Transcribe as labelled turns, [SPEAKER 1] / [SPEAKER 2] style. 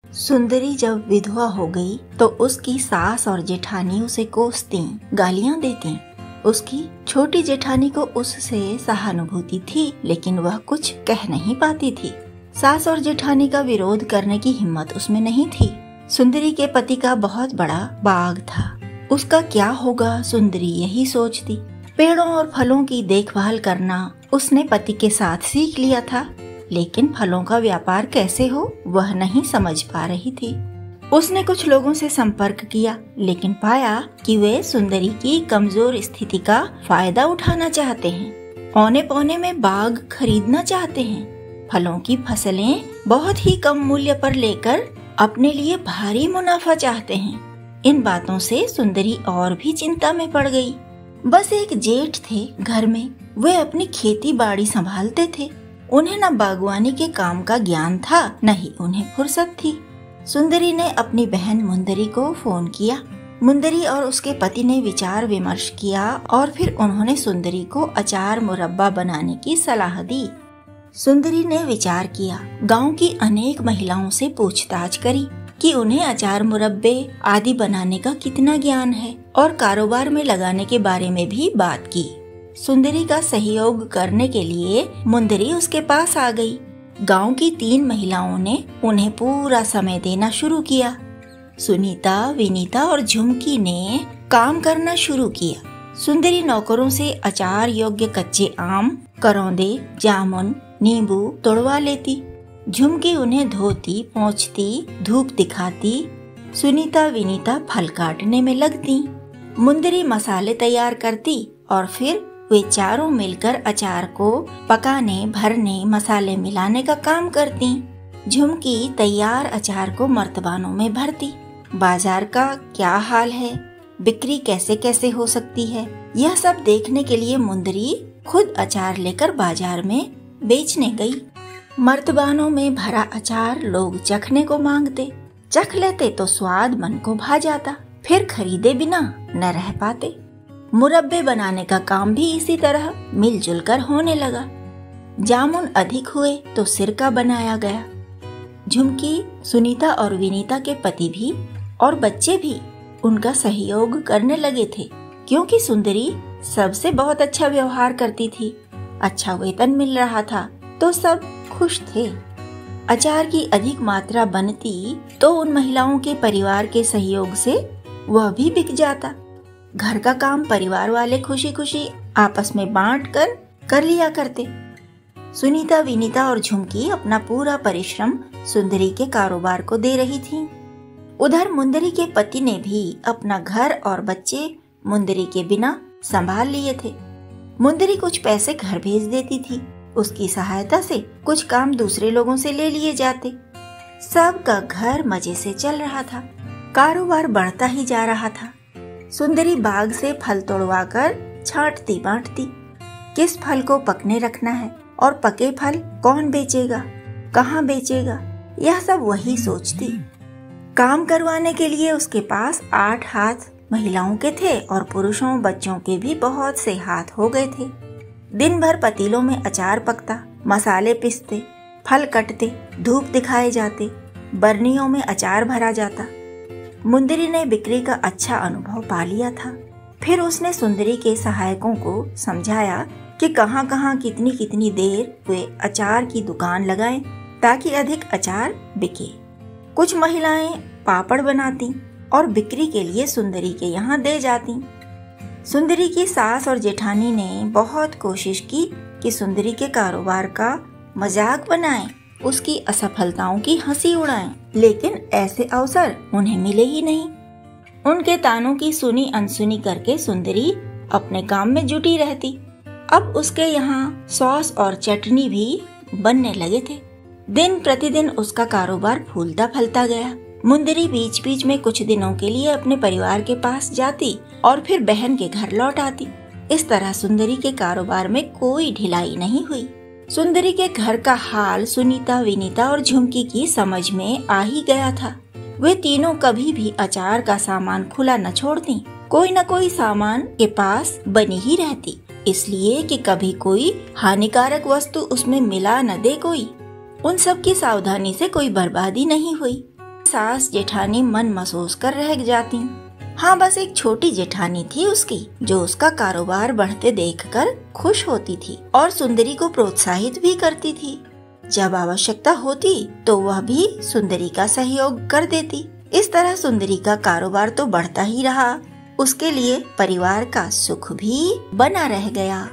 [SPEAKER 1] सुंदरी जब विधवा हो गई तो उसकी सास और जेठानी उसे कोसती, गालियां देती। उसकी छोटी जेठानी को उससे सहानुभूति थी, लेकिन वह कुछ कह नहीं पाती थी। सास और जेठानी का विरोध करने की हिम्मत उसमें नहीं थी। सुंदरी के पति का बहुत बड़ा बाग था, उसका क्या होगा सुंदरी यही सोचती। पेड़ों और फलों की देखभाल करना उसने पति के साथ सीख लिया था, लेकिन फलों का व्यापार कैसे हो वह नहीं समझ पा रही थी। उसने कुछ लोगों से संपर्क किया, लेकिन पाया कि वे सुंदरी की कमजोर स्थिति का फायदा उठाना चाहते हैं। औने पौने में बाग खरीदना चाहते हैं। फलों की फसलें बहुत ही कम मूल्य पर लेकर अपने लिए भारी मुनाफा चाहते हैं। इन बातों से सुंदरी और भी चिंता में पड़ गई। बस एक जेठ थे घर में, वे अपनी खेती बाड़ी संभालते थे। उन्हें न बागवानी के काम का ज्ञान था, न ही उन्हें फुर्सत थी। सुंदरी ने अपनी बहन मुंदरी को फोन किया। मुंदरी और उसके पति ने विचार विमर्श किया और फिर उन्होंने सुंदरी को अचार मुरब्बा बनाने की सलाह दी। सुंदरी ने विचार किया, गांव की अनेक महिलाओं से पूछताछ करी कि उन्हें अचार मुरब्बे आदि बनाने का कितना ज्ञान है, और कारोबार में लगाने के बारे में भी बात की। सुंदरी का सहयोग करने के लिए मुंदरी उसके पास आ गई। गांव की 3 महिलाओं ने उन्हें पूरा समय देना शुरू किया। सुनीता, विनीता और झुमकी ने काम करना शुरू किया। सुंदरी नौकरों से अचार योग्य कच्चे आम, करौंदे, जामुन, नींबू तोड़वा लेती। झुमकी उन्हें धोती, पोंछती, धूप दिखाती। सुनीता, विनीता फल काटने में लगती। मुंदरी मसाले तैयार करती और फिर वे चारों मिलकर अचार को पकाने, भरने, मसाले मिलाने का काम करती। झुमकी तैयार अचार को मर्तबानों में भरती। बाजार का क्या हाल है, बिक्री कैसे कैसे हो सकती है, यह सब देखने के लिए मुंदरी खुद अचार लेकर बाजार में बेचने गई। मर्तबानों में भरा अचार लोग चखने को मांगते। चख लेते तो स्वाद मन को भा जाता, फिर खरीदे बिना न रह पाते। मुरब्बे बनाने का काम भी इसी तरह मिलजुल कर होने लगा। जामुन अधिक हुए तो सिरका बनाया गया। झुमकी, सुनीता और विनीता के पति भी और बच्चे भी उनका सहयोग करने लगे थे, क्योंकि सुंदरी सबसे बहुत अच्छा व्यवहार करती थी। अच्छा वेतन मिल रहा था तो सब खुश थे। अचार की अधिक मात्रा बनती तो उन महिलाओं के परिवार के सहयोग से वह भी बिक जाता। घर का काम परिवार वाले खुशी खुशी आपस में बांट कर लिया करते। सुनीता, विनीता और झुमकी अपना पूरा परिश्रम सुंदरी के कारोबार को दे रही थीं। उधर मुंदरी के पति ने भी अपना घर और बच्चे मुंदरी के बिना संभाल लिए थे। मुंदरी कुछ पैसे घर भेज देती थी, उसकी सहायता से कुछ काम दूसरे लोगों से ले लिए जाते। सबका घर मजे से चल रहा था, कारोबार बढ़ता ही जा रहा था। सुंदरी बाग से फल तोड़वाकर छांटती बांटती। किस फल को पकने रखना है और पके फल कौन बेचेगा, कहाँ बेचेगा, यह सब वही सोचती। काम करवाने के लिए उसके पास 8 हाथ महिलाओं के थे और पुरुषों बच्चों के भी बहुत से हाथ हो गए थे। दिन भर पतीलों में अचार पकता, मसाले पिसते, फल कटते, धूप दिखाए जाते, बरनियों में अचार भरा जाता। मुंदरी ने बिक्री का अच्छा अनुभव पा लिया था। फिर उसने सुंदरी के सहायकों को समझाया कि कहाँ कहाँ कितनी कितनी देर वे अचार की दुकान लगाएं ताकि अधिक अचार बिके। कुछ महिलाएं पापड़ बनाती और बिक्री के लिए सुंदरी के यहाँ दे जाती। सुंदरी की सास और जेठानी ने बहुत कोशिश की कि सुंदरी के कारोबार का मजाक बनाएं, उसकी असफलताओं की हंसी उड़ाएं, लेकिन ऐसे अवसर उन्हें मिले ही नहीं। उनके तानों की सुनी अनसुनी करके सुंदरी अपने काम में जुटी रहती। अब उसके यहाँ सॉस और चटनी भी बनने लगे थे। दिन प्रतिदिन उसका कारोबार फूलता फलता गया। मुंदरी बीच बीच में कुछ दिनों के लिए अपने परिवार के पास जाती और फिर बहन के घर लौट आती। इस तरह सुंदरी के कारोबार में कोई ढिलाई नहीं हुई। सुंदरी के घर का हाल सुनीता, विनीता और झुमकी की समझ में आ ही गया था। वे तीनों कभी भी अचार का सामान खुला न छोड़ती, कोई न कोई सामान के पास बनी ही रहती, इसलिए कि कभी कोई हानिकारक वस्तु उसमें मिला न दे कोई। उन सब की सावधानी से कोई बर्बादी नहीं हुई। सास जेठानी मन महसूस कर रह जाती। हाँ, बस एक छोटी जेठानी थी उसकी, जो उसका कारोबार बढ़ते देखकर खुश होती थी और सुंदरी को प्रोत्साहित भी करती थी। जब आवश्यकता होती तो वह भी सुंदरी का सहयोग कर देती। इस तरह सुंदरी का कारोबार तो बढ़ता ही रहा, उसके लिए परिवार का सुख भी बना रह गया।